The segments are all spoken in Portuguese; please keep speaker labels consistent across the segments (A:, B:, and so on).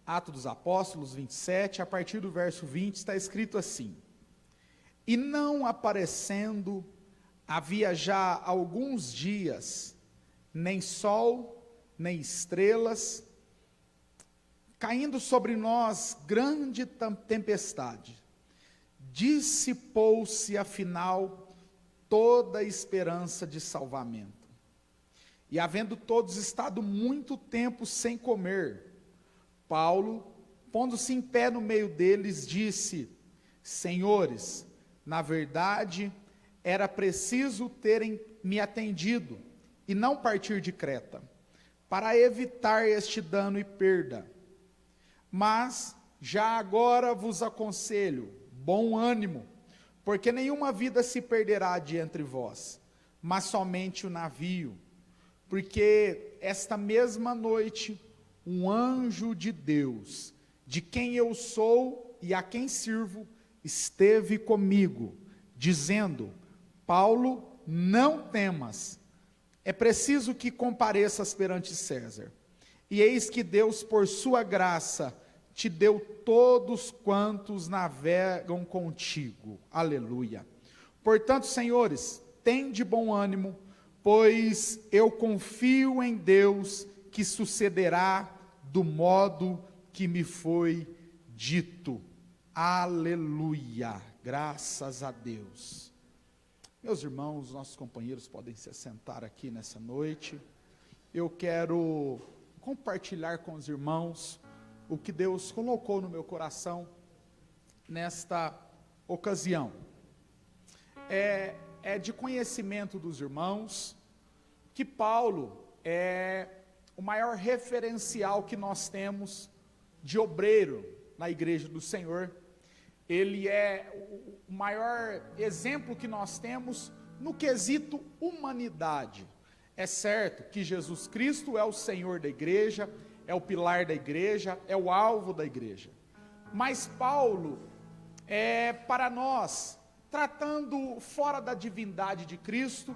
A: Atos dos Apóstolos 27, a partir do verso 20, está escrito assim: E não aparecendo, havia já alguns dias, nem sol, nem estrelas, caindo sobre nós grande tempestade. Dissipou-se, afinal, toda a esperança de salvamento. E havendo todos estado muito tempo sem comer, Paulo, pondo-se em pé no meio deles, disse: Senhores, na verdade, era preciso terem me atendido e não partir de Creta, para evitar este dano e perda. Mas já agora vos aconselho, bom ânimo, porque nenhuma vida se perderá de entre vós, mas somente o navio. Porque esta mesma noite, um anjo de Deus, de quem eu sou e a quem sirvo, esteve comigo, dizendo: Paulo, não temas, é preciso que compareças perante César. E eis que Deus, por sua graça, te deu todos quantos navegam contigo. Aleluia. Portanto, senhores, tende bom ânimo, pois eu confio em Deus que sucederá do modo que me foi dito. Aleluia. Graças a Deus. Meus irmãos, nossos companheiros podem se assentar aqui nessa noite. Eu quero compartilhar com os irmãos o que Deus colocou no meu coração nesta ocasião. É de conhecimento dos irmãos que Paulo é o maior referencial que nós temos de obreiro na igreja do Senhor. Ele é o maior exemplo que nós temos no quesito humanidade. É certo que Jesus Cristo é o Senhor da igreja, é o pilar da igreja, é o alvo da igreja. Mas Paulo é para nós, tratando fora da divindade de Cristo,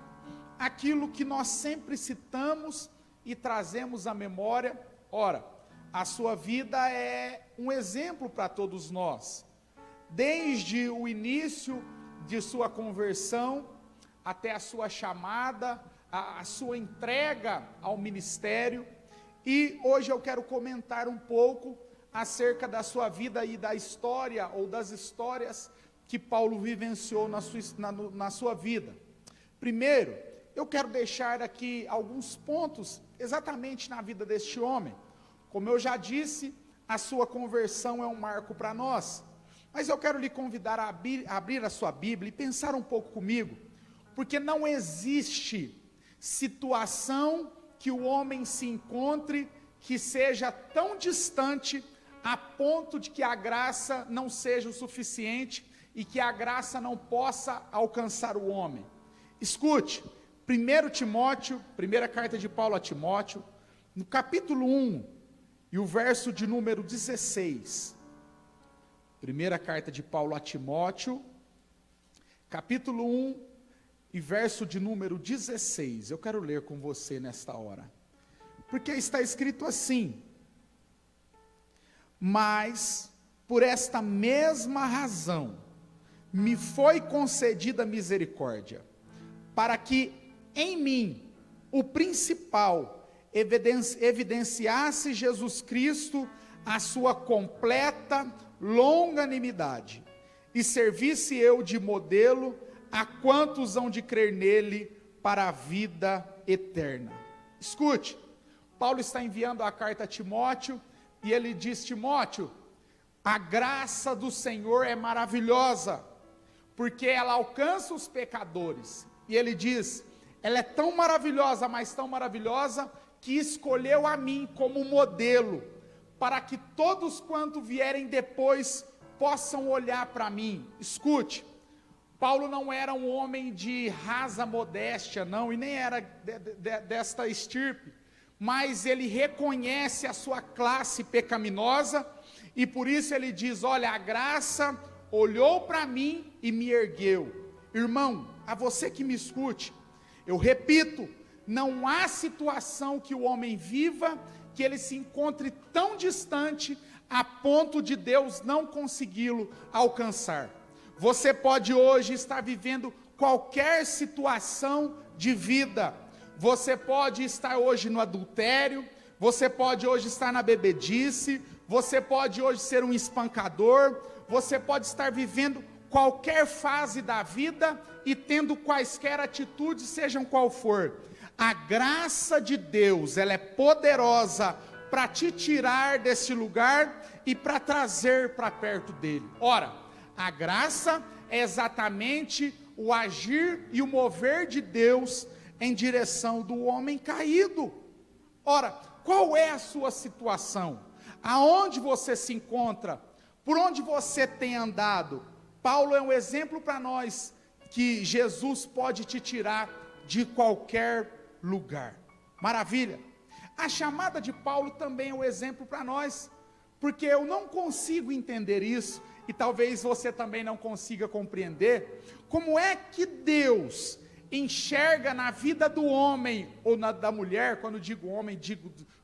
A: aquilo que nós sempre citamos e trazemos à memória. Ora, a sua vida é um exemplo para todos nós. Desde o início de sua conversão, até a sua chamada, a sua entrega ao ministério. E hoje eu quero comentar um pouco acerca da sua vida e da história, ou das histórias que Paulo vivenciou na sua vida. Primeiro, eu quero deixar aqui alguns pontos exatamente na vida deste homem. Como eu já disse, a sua conversão é um marco para nós. Mas eu quero lhe convidar a abrir a sua Bíblia e pensar um pouco comigo, porque não existe situação que o homem se encontre que seja tão distante a ponto de que a graça não seja o suficiente e que a graça não possa alcançar o homem. Escute, 1 Timóteo, primeira carta de Paulo a Timóteo, no capítulo 1 e o verso de número 16. Primeira carta de Paulo a Timóteo, capítulo 1 e verso de número 16. Eu quero ler com você nesta hora. Porque está escrito assim: Mas, por esta mesma razão, me foi concedida misericórdia, para que em mim, o principal, evidenciasse Jesus Cristo a sua completa longanimidade, e servisse eu de modelo a quantos hão de crer nele para a vida eterna. Escute, Paulo está enviando a carta a Timóteo, e ele diz: Timóteo, a graça do Senhor é maravilhosa, porque ela alcança os pecadores. E ele diz: ela é tão maravilhosa, mas tão maravilhosa, que escolheu a mim como modelo, para que todos quanto vierem depois possam olhar para mim. Escute, Paulo não era um homem de rasa modéstia, não, e nem era desta estirpe, mas ele reconhece a sua classe pecaminosa, e por isso ele diz: olha, a graça olhou para mim e me ergueu. Irmão, a você que me escute, eu repito, não há situação que o homem viva que ele se encontre tão distante a ponto de Deus não consegui-lo alcançar. Você pode hoje estar vivendo qualquer situação de vida. Você pode estar hoje no adultério, você pode hoje estar na bebedice, você pode hoje ser um espancador, você pode estar vivendo qualquer fase da vida e tendo quaisquer atitudes, sejam qual for. A graça de Deus, ela é poderosa para te tirar desse lugar e para trazer para perto dele. Ora, a graça é exatamente o agir e o mover de Deus em direção do homem caído. Ora, qual é a sua situação? Aonde você se encontra? Por onde você tem andado? Paulo é um exemplo para nós que Jesus pode te tirar de qualquer lugar. Maravilha! A chamada de Paulo também é um exemplo para nós, porque eu não consigo entender isso, e talvez você também não consiga compreender, como é que Deus enxerga na vida do homem, ou da mulher, quando digo homem,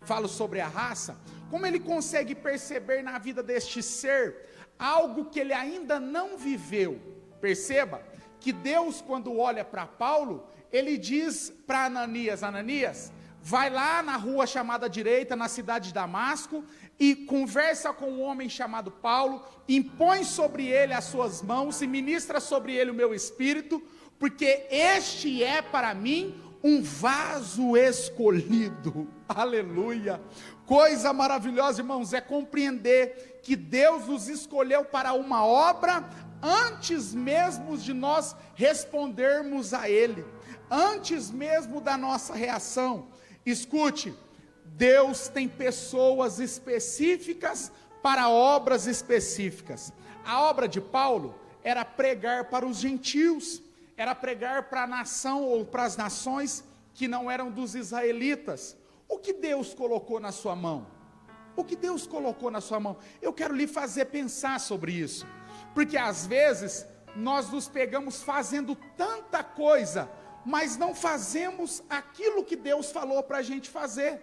A: falo sobre a raça, como ele consegue perceber na vida deste ser, algo que ele ainda não viveu. Perceba, que Deus quando olha para Paulo, ele diz para Ananias, Ananias, vai lá na rua chamada direita, na cidade de Damasco, e conversa com um homem chamado Paulo, impõe sobre ele as suas mãos, e ministra sobre ele o meu espírito, porque este é para mim um vaso escolhido. Aleluia! Coisa maravilhosa, irmãos, é compreender que Deus nos escolheu para uma obra, antes mesmo de nós respondermos a Ele, antes mesmo da nossa reação. Escute, Deus tem pessoas específicas para obras específicas. A obra de Paulo era pregar para os gentios, era pregar para a nação ou para as nações que não eram dos israelitas. O que Deus colocou na sua mão? O que Deus colocou na sua mão? Eu quero lhe fazer pensar sobre isso, porque às vezes nós nos pegamos fazendo tanta coisa, mas não fazemos aquilo que Deus falou para a gente fazer.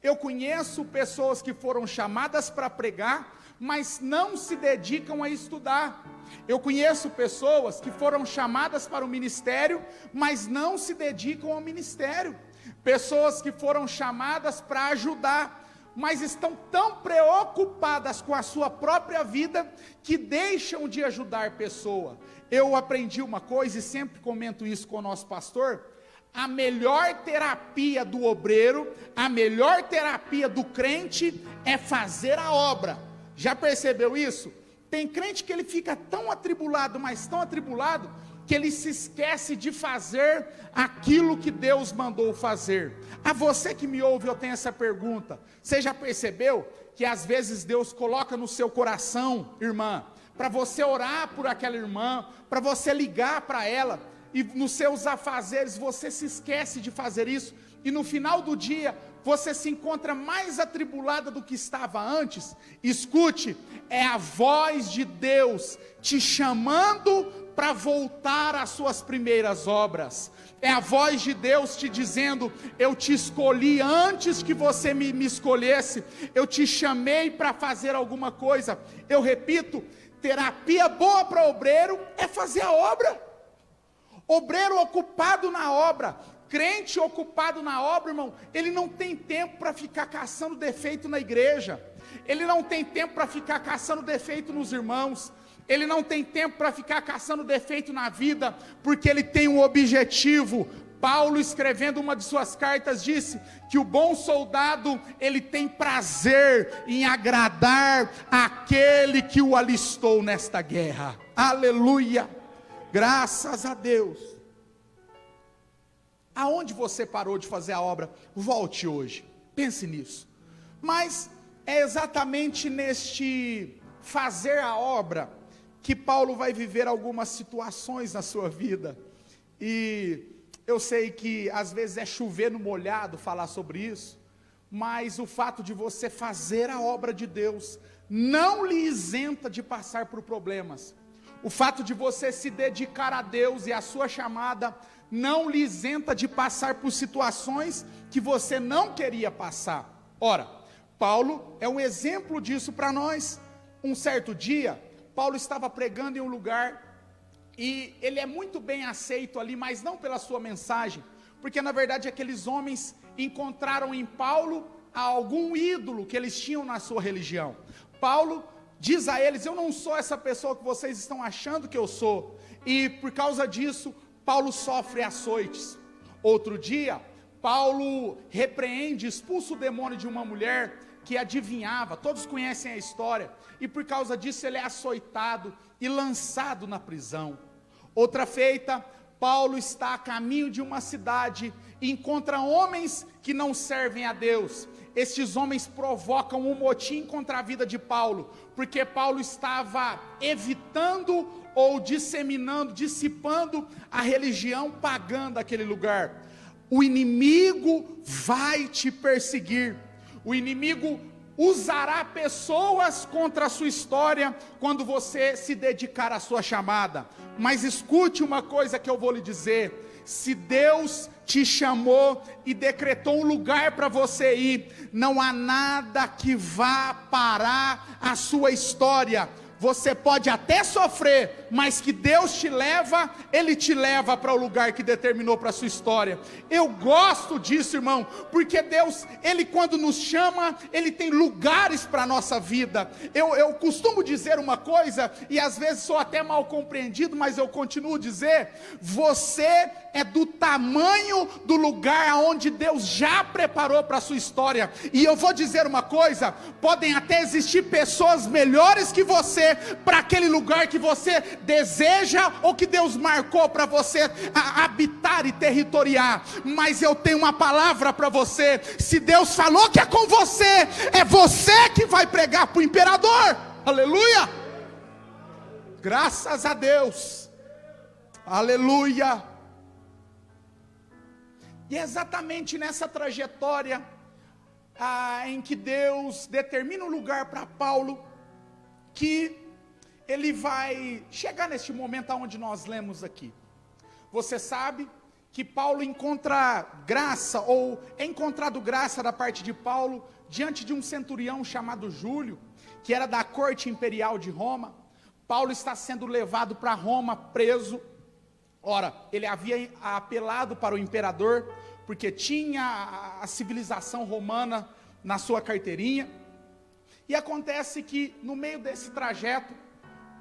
A: Eu conheço pessoas que foram chamadas para pregar, mas não se dedicam a estudar. Eu conheço pessoas que foram chamadas para o ministério, mas não se dedicam ao ministério. Pessoas que foram chamadas para ajudar, mas estão tão preocupadas com a sua própria vida, que deixam de ajudar pessoa. Eu aprendi uma coisa, e sempre comento isso com o nosso pastor: a melhor terapia do obreiro, a melhor terapia do crente, é fazer a obra. Já percebeu isso? Tem crente que ele fica tão atribulado, mas tão atribulado, que ele se esquece de fazer aquilo que Deus mandou fazer. A você que me ouve, eu tenho essa pergunta: você já percebeu que às vezes Deus coloca no seu coração, irmã, para você orar por aquela irmã, para você ligar para ela, e nos seus afazeres você se esquece de fazer isso, e no final do dia você se encontra mais atribulada do que estava antes? Escute, é a voz de Deus te chamando para voltar às suas primeiras obras. É a voz de Deus te dizendo: eu te escolhi antes que você me escolhesse, eu te chamei para fazer alguma coisa. Eu repito, terapia boa para obreiro é fazer a obra. Obreiro ocupado na obra, crente ocupado na obra, irmão, ele não tem tempo para ficar caçando defeito na igreja, ele não tem tempo para ficar caçando defeito nos irmãos, ele não tem tempo para ficar caçando defeito na vida, porque ele tem um objetivo. Paulo, escrevendo uma de suas cartas, disse que o bom soldado, ele tem prazer em agradar aquele que o alistou nesta guerra. Aleluia! Graças a Deus. Aonde você parou de fazer a obra, volte hoje, pense nisso. Mas é exatamente neste fazer a obra que Paulo vai viver algumas situações na sua vida. E eu sei que às vezes é chover no molhado falar sobre isso, mas o fato de você fazer a obra de Deus não lhe isenta de passar por problemas. O fato de você se dedicar a Deus e a sua chamada não lhe isenta de passar por situações que você não queria passar. Ora, Paulo é um exemplo disso para nós. Um certo dia, Paulo estava pregando em um lugar, e ele é muito bem aceito ali, mas não pela sua mensagem, porque na verdade aqueles homens encontraram em Paulo algum ídolo que eles tinham na sua religião. Paulo diz a eles: eu não sou essa pessoa que vocês estão achando que eu sou, e por causa disso, Paulo sofre açoites. Outro dia, Paulo repreende, expulsa o demônio de uma mulher que adivinhava, todos conhecem a história, e por causa disso ele é açoitado e lançado na prisão. Outra feita, Paulo está a caminho de uma cidade e encontra homens que não servem a Deus. Estes homens provocam um motim contra a vida de Paulo, porque Paulo estava evitando ou disseminando, dissipando a religião pagã daquele lugar. O inimigo vai te perseguir, o inimigo usará pessoas contra a sua história, quando você se dedicar à sua chamada. Mas escute uma coisa que eu vou lhe dizer: se Deus te chamou e decretou um lugar para você ir, não há nada que vá parar a sua história. Você pode até sofrer, mas que Deus te leva, Ele te leva para o lugar que determinou para a sua história. Eu gosto disso, irmão, porque Deus, Ele quando nos chama, Ele tem lugares para a nossa vida. Eu costumo dizer uma coisa, e às vezes sou até mal compreendido, mas eu continuo a dizer: você é do tamanho do lugar aonde Deus já preparou para a sua história. E eu vou dizer uma coisa: podem até existir pessoas melhores que você para aquele lugar que você deseja, ou que Deus marcou para você habitar e territoriar, mas eu tenho uma palavra para você: se Deus falou que é com você, é você que vai pregar para o imperador. Aleluia, graças a Deus, aleluia. E é exatamente nessa trajetória em que Deus determina um lugar para Paulo, que ele vai chegar neste momento aonde nós lemos aqui. Você sabe que Paulo encontra graça, ou é encontrado graça da parte de Paulo, diante de um centurião chamado Júlio, que era da corte imperial de Roma. Paulo está sendo levado para Roma, preso. Ora, ele havia apelado para o imperador, porque tinha a civilização romana na sua carteirinha. E acontece que no meio desse trajeto,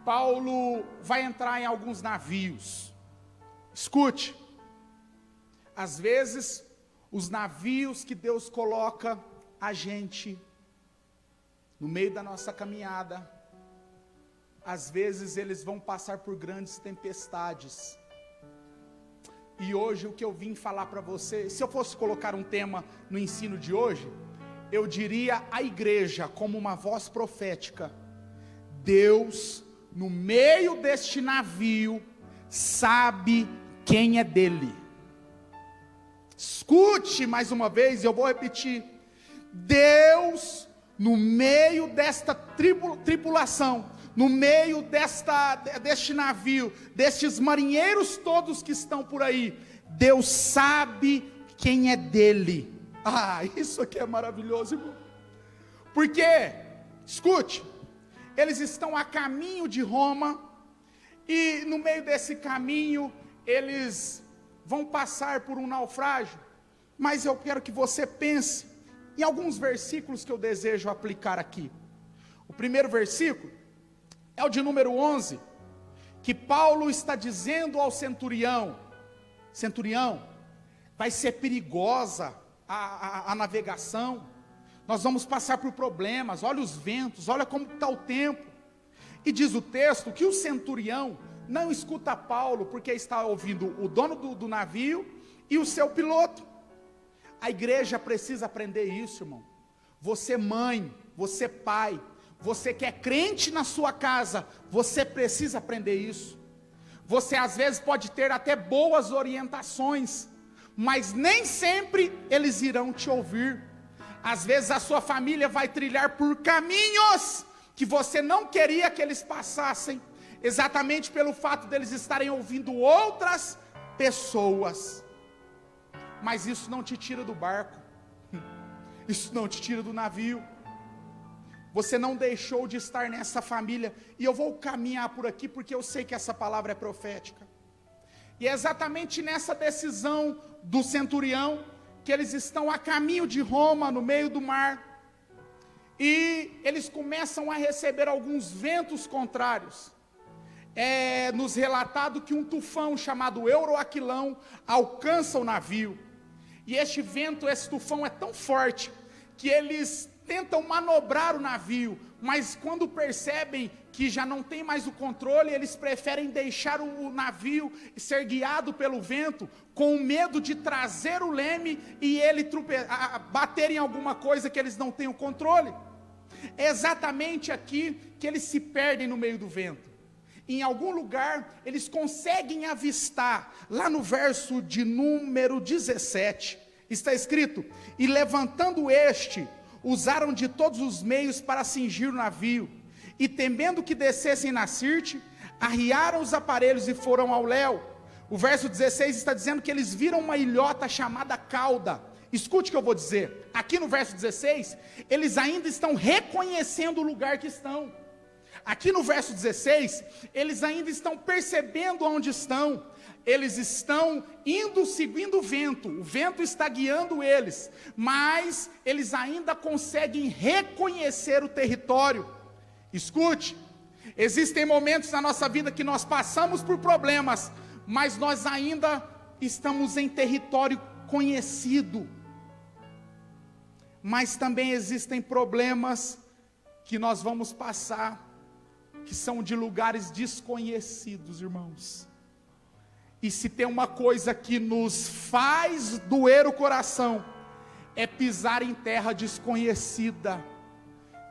A: Paulo vai entrar em alguns navios. Escute, às vezes os navios que Deus coloca a gente no meio da nossa caminhada, às vezes eles vão passar por grandes tempestades. E hoje o que eu vim falar para você, se eu fosse colocar um tema no ensino de hoje, eu diria a igreja como uma voz profética. Deus, no meio deste navio, sabe quem é dele. Escute mais uma vez, eu vou repetir: Deus, no meio desta tripulação, no meio deste navio, destes marinheiros todos que estão por aí, Deus sabe quem é dele. Isso aqui é maravilhoso, irmão. Porque, escute, eles estão a caminho de Roma, e no meio desse caminho, eles vão passar por um naufrágio. Mas eu quero que você pense em alguns versículos que eu desejo aplicar aqui. O primeiro versículo é o de número 11, que Paulo está dizendo ao centurião: centurião, vai ser perigosa a navegação, nós vamos passar por problemas, olha os ventos, olha como está o tempo. E diz o texto que o centurião não escuta Paulo, porque está ouvindo o dono do navio e o seu piloto. A igreja precisa aprender isso, irmão. Você mãe, você pai, você que é crente na sua casa, você precisa aprender isso. Você às vezes pode ter até boas orientações, mas nem sempre eles irão te ouvir. Às vezes a sua família vai trilhar por caminhos que você não queria que eles passassem, exatamente pelo fato deles estarem ouvindo outras pessoas. Mas isso não te tira do barco, isso não te tira do navio. você não deixou de estar nessa família. E eu vou caminhar por aqui, porque eu sei que essa palavra é profética. E é exatamente nessa decisão do centurião, que eles estão a caminho de Roma, no meio do mar, e eles começam a receber alguns ventos contrários. É nos relatado que um tufão chamado Euroaquilão alcança o navio, e este vento, esse tufão é tão forte, que eles tentam manobrar o navio, mas quando percebem que já não tem mais o controle, eles preferem deixar o navio ser guiado pelo vento, com medo de trazer o leme e ele bater em alguma coisa que eles não têm o controle. É exatamente aqui que eles se perdem no meio do vento. Em algum lugar eles conseguem avistar, lá no verso de número 17, está escrito: e levantando usaram de todos os meios para cingir o navio, e temendo que descessem na Sirte, arriaram os aparelhos e foram ao léu. O verso 16 está dizendo que eles viram uma ilhota chamada Cauda. Escute o que eu vou dizer, aqui no verso 16, eles ainda estão reconhecendo o lugar que estão. Aqui no verso 16, eles ainda estão percebendo onde estão. Eles estão indo seguindo o vento está guiando eles, mas eles ainda conseguem reconhecer o território. Escute, existem momentos na nossa vida que nós passamos por problemas, mas nós ainda estamos em território conhecido. Mas também existem problemas que nós vamos passar, que são de lugares desconhecidos, irmãos. E se tem uma coisa que nos faz doer o coração, é pisar em terra desconhecida,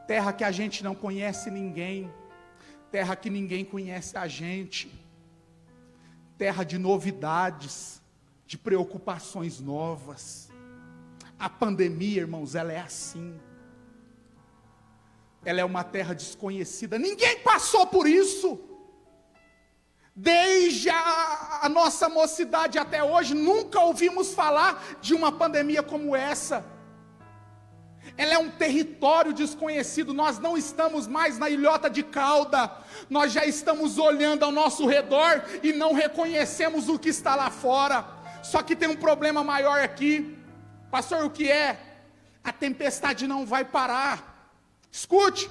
A: terra que a gente não conhece ninguém, terra que ninguém conhece a gente, terra de novidades, de preocupações novas. A pandemia, irmãos, ela é assim. Ela é uma terra desconhecida, ninguém passou por isso. Desde a nossa mocidade até hoje, nunca ouvimos falar de uma pandemia como essa. Ela é um território desconhecido, nós não estamos mais na ilhota de Cauda, nós já estamos olhando ao nosso redor e não reconhecemos o que está lá fora. Só que tem um problema maior aqui, pastor, o que é? A tempestade não vai parar. Escute,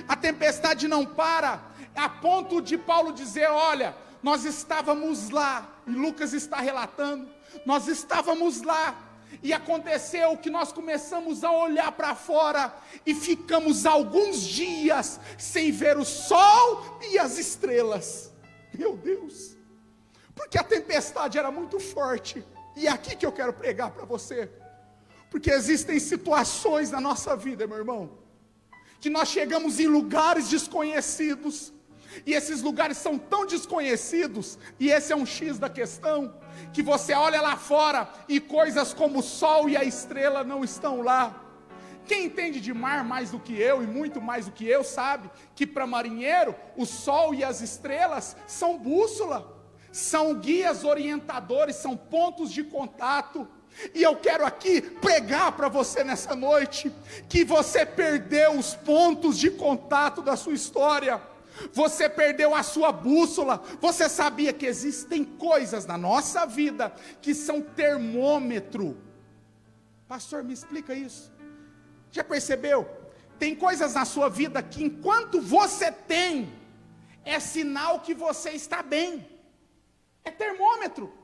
A: a tempestade não para, a ponto de Paulo dizer: olha, nós estávamos lá, e Lucas está relatando, nós estávamos lá, e aconteceu que nós começamos a olhar para fora, e ficamos alguns dias sem ver o sol e as estrelas. Meu Deus, porque a tempestade era muito forte, e é aqui que eu quero pregar para você, porque existem situações na nossa vida, meu irmão, que nós chegamos em lugares desconhecidos, e esses lugares são tão desconhecidos, e esse é um X da questão, que você olha lá fora, e coisas como o sol e a estrela não estão lá. Quem entende de mar mais do que eu, e muito mais do que eu, sabe, que para marinheiro, o sol e as estrelas são bússola, são guias orientadores, são pontos de contato. E eu quero aqui pregar para você nessa noite, que você perdeu os pontos de contato da sua história, você perdeu a sua bússola. Você sabia que existem coisas na nossa vida, que são termômetro? Pastor, me explica isso. Já percebeu? Tem coisas na sua vida que enquanto você tem, é sinal que você está bem, é termômetro.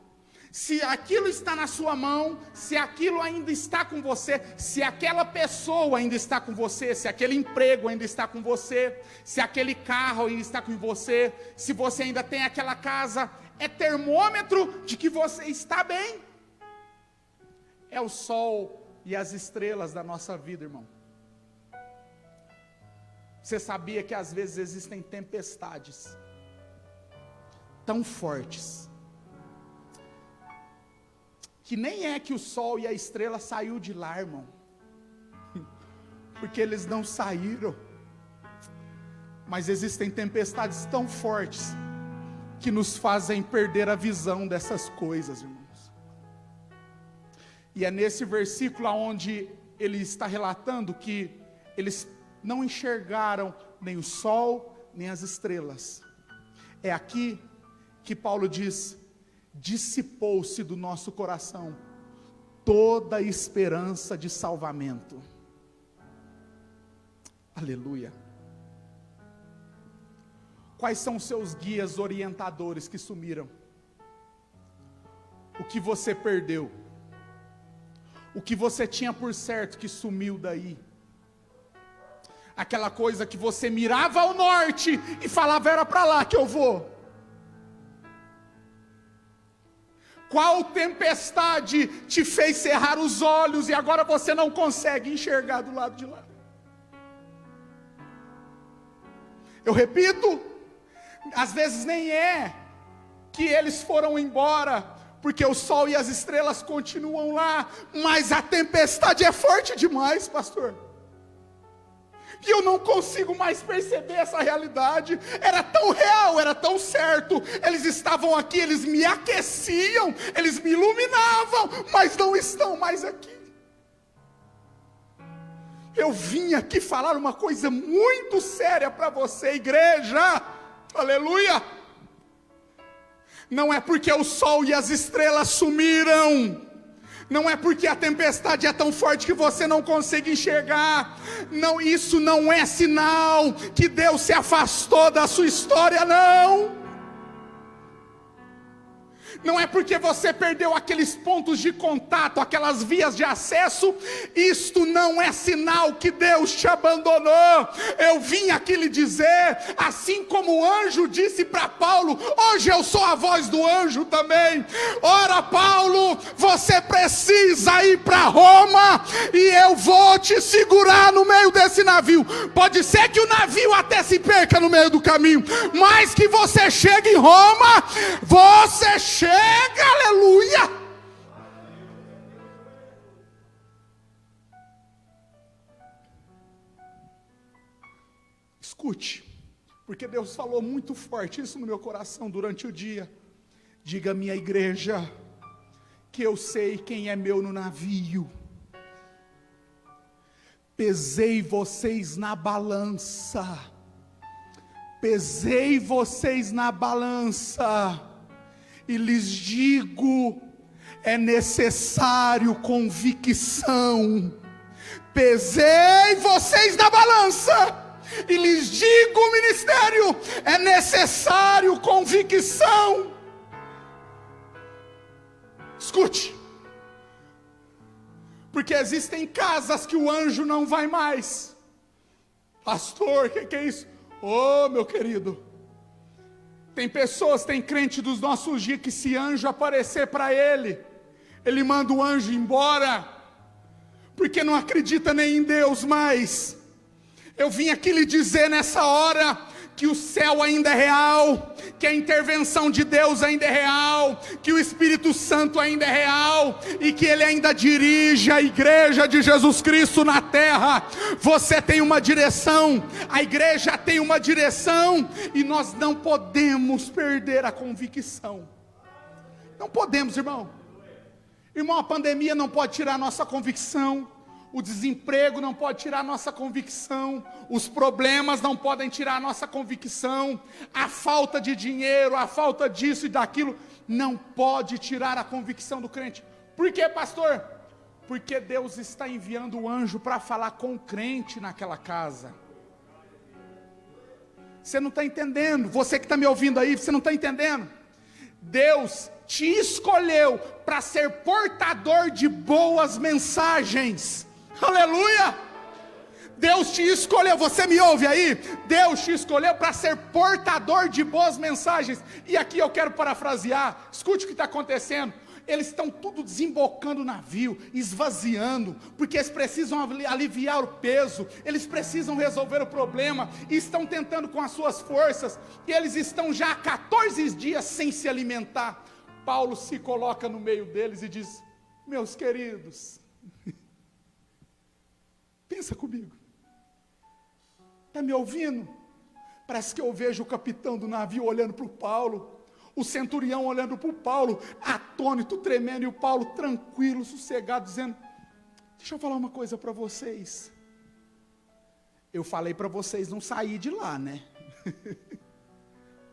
A: Se aquilo está na sua mão, se aquilo ainda está com você, se aquela pessoa ainda está com você, se aquele emprego ainda está com você, se aquele carro ainda está com você, se você ainda tem aquela casa, é termômetro de que você está bem. É o sol e as estrelas da nossa vida, irmão. Você sabia que às vezes existem tempestades tão fortes, que nem é que o sol e a estrela saiu de lá, irmão, porque eles não saíram, mas existem tempestades tão fortes, que nos fazem perder a visão dessas coisas, irmãos. E é nesse versículo onde ele está relatando que eles não enxergaram nem o sol, nem as estrelas. É aqui que Paulo diz: dissipou-se do nosso coração toda a esperança de salvamento. Aleluia. Quais são os seus guias orientadores que sumiram? O que você perdeu? O que você tinha por certo que sumiu daí? Aquela coisa que você mirava ao norte e falava: era para lá que eu vou. Qual tempestade te fez cerrar os olhos e agora você não consegue enxergar do lado de lá? Eu repito, às vezes nem é que eles foram embora, porque o sol e as estrelas continuam lá, mas a tempestade é forte demais, pastor. E eu não consigo mais perceber essa realidade. Era tão real, era tão certo. Eles estavam aqui, eles me aqueciam, eles me iluminavam, mas não estão mais aqui. Eu vim aqui falar uma coisa muito séria para você, igreja. Aleluia. Não é porque o sol e as estrelas sumiram, não é porque a tempestade é tão forte que você não consegue enxergar, não, isso não é sinal que Deus se afastou da sua história, não. Não é porque você perdeu aqueles pontos de contato, aquelas vias de acesso, isto não é sinal que Deus te abandonou. Eu vim aqui lhe dizer, assim como o anjo disse para Paulo, hoje eu sou a voz do anjo também. Ora, Paulo, você precisa ir para Roma, e eu vou te segurar no meio desse navio. Pode ser que o navio até se perca no meio do caminho, mas que você chegue em Roma, você chega, aleluia. Escute, porque Deus falou muito forte isso no meu coração durante o dia. Diga à minha igreja que eu sei quem é meu no navio. Pesei vocês na balança, pesei vocês na balança, e lhes digo, é necessário convicção. Pesei vocês na balança, e lhes digo, ministério, é necessário convicção. Escute, porque existem casas que o anjo não vai mais. Pastor, o que é isso? Oh, meu querido, tem pessoas, tem crente dos nossos dias que se anjo aparecer para ele manda o anjo embora, porque não acredita nem em Deus mais. Eu vim aqui lhe dizer nessa hora que o céu ainda é real, que a intervenção de Deus ainda é real, que o Espírito Santo ainda é real, e que Ele ainda dirige a igreja de Jesus Cristo na terra. Você tem uma direção, a igreja tem uma direção, e nós não podemos perder a convicção. Não podemos, irmão. Irmão, a pandemia não pode tirar a nossa convicção. O desemprego não pode tirar a nossa convicção, os problemas não podem tirar a nossa convicção, a falta de dinheiro, a falta disso e daquilo, não pode tirar a convicção do crente. Por quê, pastor? Porque Deus está enviando o anjo para falar com o crente naquela casa. Você não está entendendo, você que está me ouvindo aí, você não está entendendo? Deus te escolheu para ser portador de boas mensagens. Aleluia! Deus te escolheu, você me ouve aí? Deus te escolheu para ser portador de boas mensagens. E aqui eu quero parafrasear, escute o que está acontecendo. Eles estão tudo desembocando o navio, esvaziando, porque eles precisam aliviar o peso, eles precisam resolver o problema, e estão tentando com as suas forças, e eles estão já há 14 dias sem se alimentar. Paulo se coloca no meio deles e diz, meus queridos, pensa comigo, está me ouvindo? Parece que eu vejo o capitão do navio olhando para o Paulo, o centurião olhando para o Paulo, atônito, tremendo, e o Paulo tranquilo, sossegado, dizendo, deixa eu falar uma coisa para vocês, Eu falei para vocês não sair de lá, né?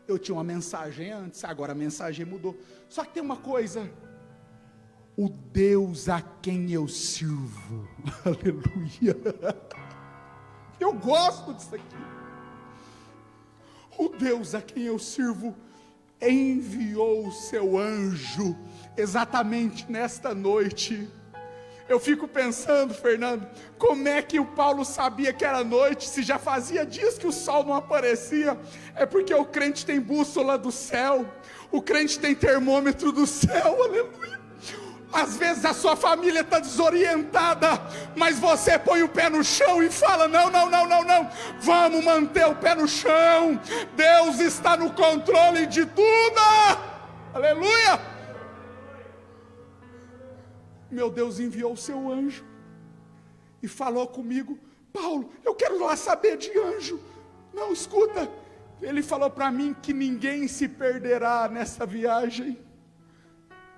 A: Eu tinha uma mensagem antes, agora a mensagem mudou. Só que tem uma coisa: o Deus a quem eu sirvo, aleluia, eu gosto disso aqui. O Deus a quem eu sirvo enviou o seu anjo exatamente nesta noite. Eu fico pensando, Fernando, como é que o Paulo sabia que era noite, se já fazia dias que o sol não aparecia? É porque o crente tem bússola do céu, o crente tem termômetro do céu, aleluia. Às vezes a sua família está desorientada, mas você põe o pé no chão e fala: não, vamos manter o pé no chão, Deus está no controle de tudo, aleluia. Meu Deus enviou o seu anjo e falou comigo: Paulo, eu quero lá saber de anjo. Não, escuta, ele falou para mim que ninguém se perderá nessa viagem.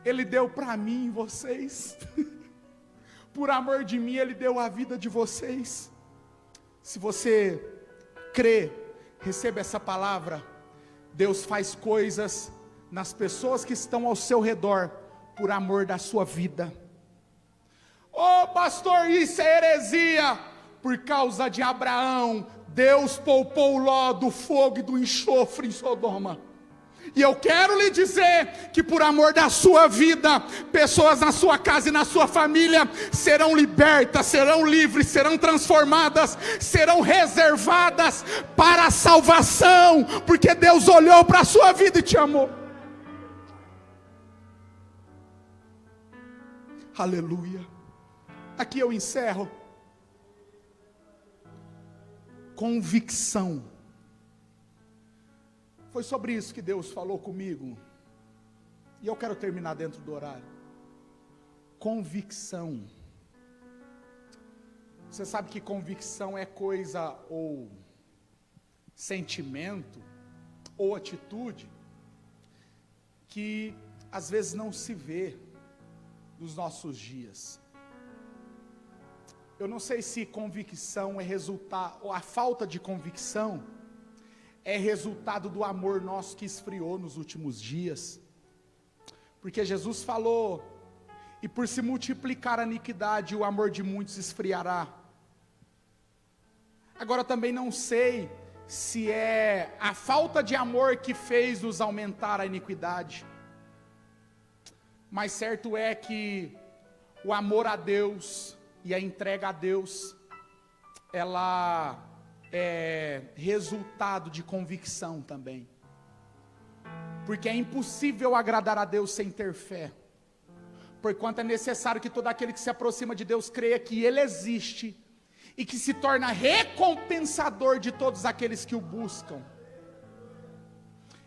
A: Ele deu para mim vocês, por amor de mim ele deu a vida de vocês. Se você crê, receba essa palavra. Deus faz coisas nas pessoas que estão ao seu redor, por amor da sua vida. Ô pastor, isso é heresia. Por causa de Abraão, Deus poupou Ló do fogo e do enxofre em Sodoma. E eu quero lhe dizer que por amor da sua vida, pessoas na sua casa e na sua família serão libertas, serão livres, serão transformadas, serão reservadas para a salvação, porque Deus olhou para a sua vida e te amou. Aleluia. Aqui eu encerro. Convicção. Foi sobre isso que Deus falou comigo. E eu quero terminar dentro do horário. Convicção. Você sabe que convicção é coisa ou sentimento ou atitude que às vezes não se vê nos nossos dias. Eu não sei se convicção é resultado, ou a falta de convicção é resultado do amor nosso que esfriou nos últimos dias. Porque Jesus falou: e por se multiplicar a iniquidade, o amor de muitos esfriará. Agora também não sei se é a falta de amor que fez nos aumentar a iniquidade. Mas certo é que o amor a Deus e a entrega a Deus, ela é resultado de convicção também. Porque é impossível agradar a Deus sem ter fé. Porquanto é necessário que todo aquele que se aproxima de Deus creia que Ele existe e que se torna recompensador de todos aqueles que o buscam.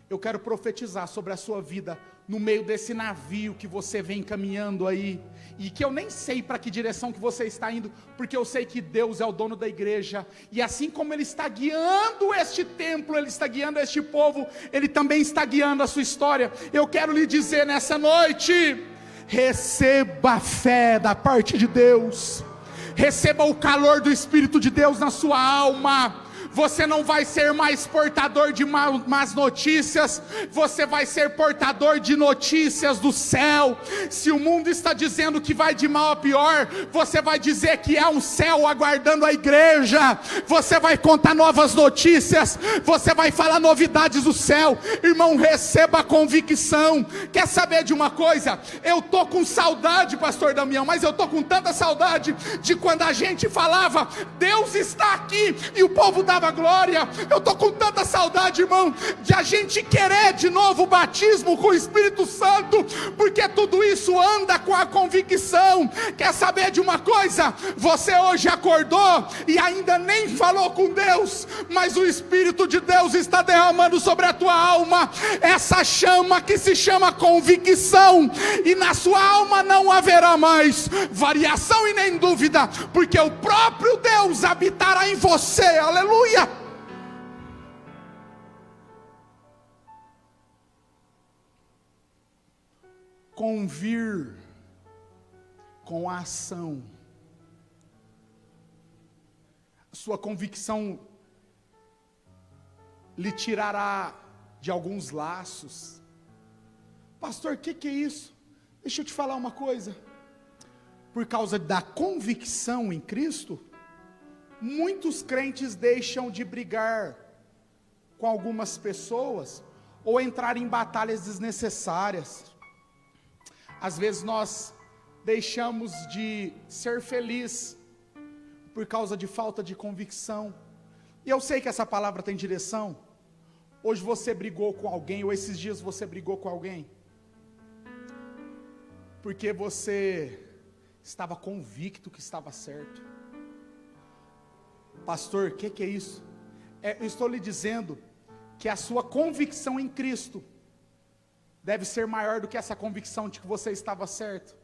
A: Eu quero profetizar sobre a sua vida no meio desse navio que você vem caminhando aí, e que eu nem sei para que direção que você está indo, porque eu sei que Deus é o dono da igreja, e assim como Ele está guiando este templo, Ele está guiando este povo, Ele também está guiando a sua história. Eu quero lhe dizer nessa noite: receba a fé da parte de Deus, receba o calor do Espírito de Deus na sua alma. Você não vai ser mais portador de más notícias, você vai ser portador de notícias do céu. Se o mundo está dizendo que vai de mal a pior, você vai dizer que há um céu aguardando a igreja. Você vai contar novas notícias, você vai falar novidades do céu. Irmão, receba a convicção. Quer saber de uma coisa? Eu estou com saudade, pastor Damião, mas eu estou com tanta saudade de quando a gente falava: Deus está aqui, e o povo dava glória. Eu estou com tanta saudade, irmão, de a gente querer de novo o batismo com o Espírito Santo, porque tudo isso anda com a convicção. Quer saber de uma coisa? Você hoje acordou e ainda nem falou com Deus, mas o Espírito de Deus está derramando sobre a tua alma essa chama que se chama convicção, e na sua alma não haverá mais variação e nem dúvida, porque o próprio Deus habitará em você. Aleluia. Convir com a ação. sua convicção lhe tirará de alguns laços. Pastor, o que é isso? Deixa eu te falar uma coisa. Por causa da convicção em Cristo, muitos crentes deixam de brigar com algumas pessoas, ou entrar em batalhas desnecessárias. Às vezes nós deixamos de ser felizes, por causa de falta de convicção. E eu sei que essa palavra tem direção. Hoje você brigou com alguém, ou esses dias você brigou com alguém, porque você estava convicto que estava certo. Pastor, o que é isso? Eu estou lhe dizendo que a sua convicção em Cristo deve ser maior do que essa convicção de que você estava certo.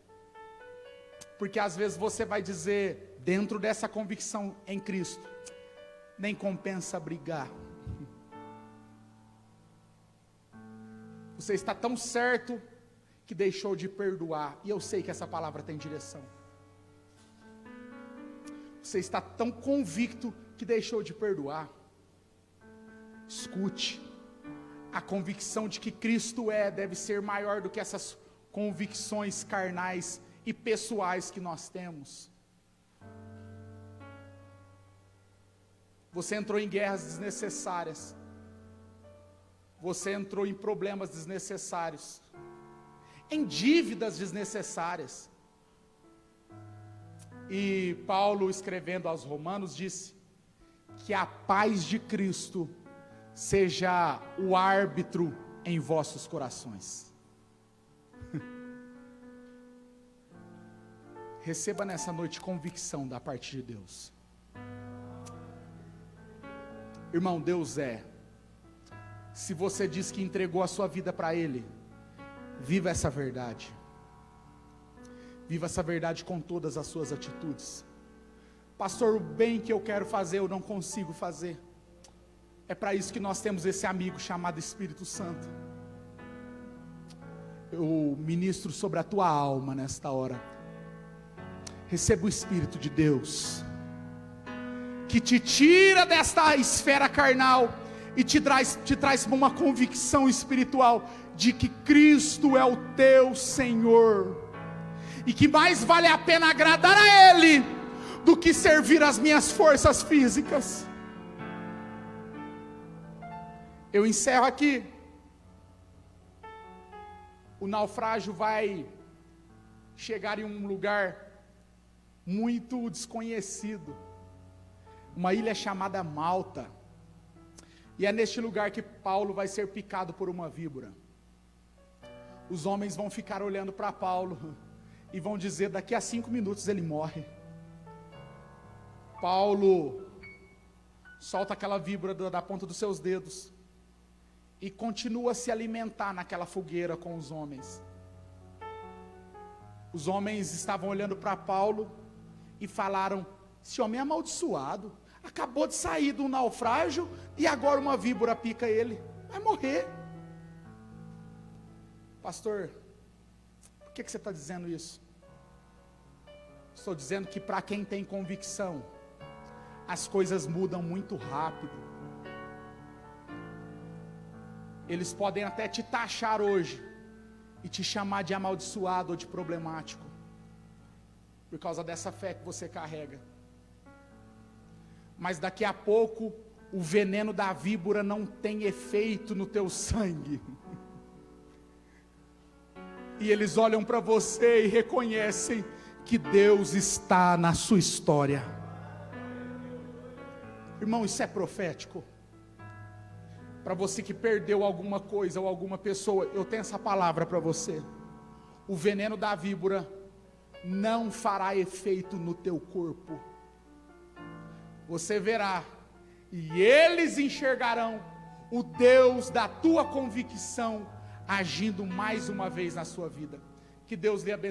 A: Porque às vezes você vai dizer, dentro dessa convicção em Cristo, nem compensa brigar. Você está tão certo que deixou de perdoar. E eu sei que essa palavra tem direção. Você está tão convicto que deixou de perdoar. Escute, a convicção de que Cristo deve ser maior do que essas convicções carnais e pessoais que nós temos. Você entrou em guerras desnecessárias, você entrou em problemas desnecessários, em dívidas desnecessárias, e Paulo, escrevendo aos Romanos, disse que a paz de Cristo seja o árbitro em vossos corações. Receba nessa noite convicção da parte de Deus. Irmão, Deus se você diz que entregou a sua vida para Ele, viva essa verdade. Viva essa verdade com todas as suas atitudes. Pastor, o bem que eu quero fazer, eu não consigo fazer. É para isso que nós temos esse amigo chamado Espírito Santo. Eu ministro sobre a tua alma nesta hora. Receba o Espírito de Deus, que te tira desta esfera carnal e te traz uma convicção espiritual de que Cristo é o teu Senhor, e que mais vale a pena agradar a Ele do que servir as minhas forças físicas. Eu encerro aqui. O naufrágio vai chegar em um lugar muito desconhecido, uma ilha chamada Malta, e é neste lugar que Paulo vai ser picado por uma víbora. Os homens vão ficar olhando para Paulo e vão dizer, daqui a 5 minutos ele morre. Paulo solta aquela víbora da ponta dos seus dedos e continua a se alimentar naquela fogueira com os homens. Os homens estavam olhando para Paulo e falaram, esse homem é amaldiçoado, acabou de sair do naufrágio e agora uma víbora pica ele, vai morrer. Pastor, por que você está dizendo isso? Estou dizendo que para quem tem convicção, as coisas mudam muito rápido. Eles podem até te taxar hoje e te chamar de amaldiçoado ou de problemático, por causa dessa fé que você carrega. Mas daqui a pouco o veneno da víbora não tem efeito no teu sangue. E eles olham para você e reconhecem que Deus está na sua história. Irmão, isso é profético. Para você que perdeu alguma coisa ou alguma pessoa, eu tenho essa palavra para você. O veneno da víbora não fará efeito no teu corpo. Você verá, e eles enxergarão o Deus da tua convicção agindo mais uma vez na sua vida. Que Deus lhe abençoe.